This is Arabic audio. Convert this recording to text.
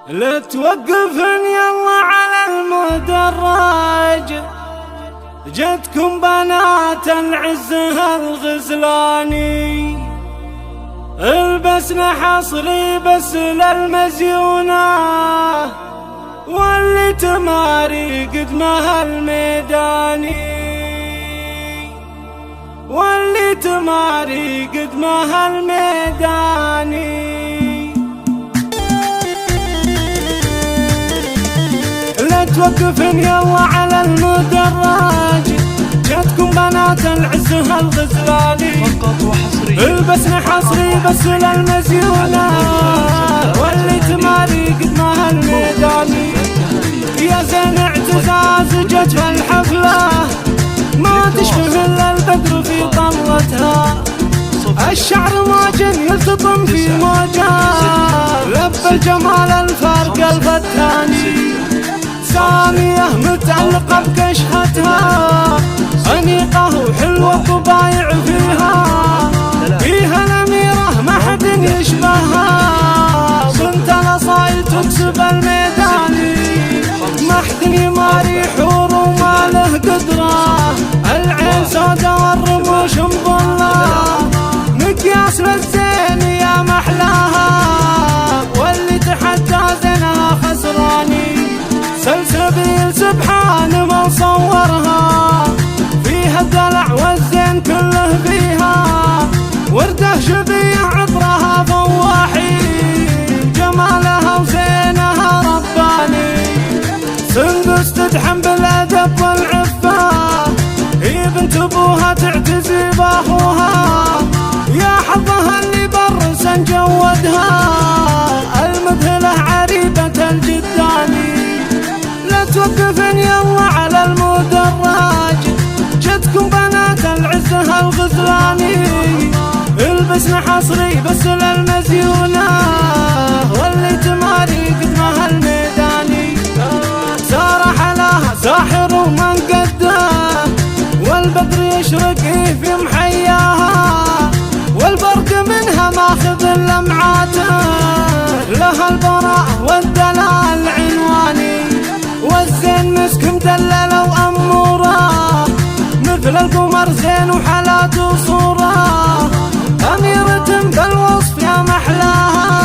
لا توقفن يلا على المدرج، جتكم بنات العز هالغزلاني، البسنا حصري بس للمزيونة، واللي تماري قدمها الميداني، واللي تماري قدمها الميداني. لا توقفن يلا على المدرج، جتكم بنات العز هالغزلاني، فقط وحصري البسنا حصري بس للمزيونة، واللي تماري قدمها الميداني. يا زين اعتزاز جت هالحفلة، ما تشبه الا البدر في طلتها، الشعر موجن يلتطم في موجه، لب الجمال الفرق الفتاني، سامية متعلقة بكشحتها، أنيقة وحلوة طبايع فيها الأميرة ما حد يشبهها، بنت الأصايل تكسب الميداني، ما حد يماري حور وما له قدرة، العين سودا والرموش مظلة، مقياس للزين يا محلاها، واللي تحدى زينها خسراني، سلسبيل سبحان ما صورها، فيها الدلع والزين كله فيها، ورده شبيه عطرها فواحي، جمالها وزينها رباني، سندس تدحم بالأدب والعفة، هي بنت ابوها تعتزي باخوها، يا حظها اللي برس جودها، المذهلة عريبة الجداني. لا توقفن يلا على المدرج، جتكم بنات العز هالغزلاني، البسنا حصري بس للمزيونة، واللي تماري قدمها الميداني، سار حلاها ساحر ومن قده، والبدر يشرق في محياها، والبرق منها ماخذ لمعاته، لها البراء والدلال عنواني، والزين مسك مدلل وأموره، مثل القمر زين وحلاته صوره، أميرة بالوصف يا محلاها،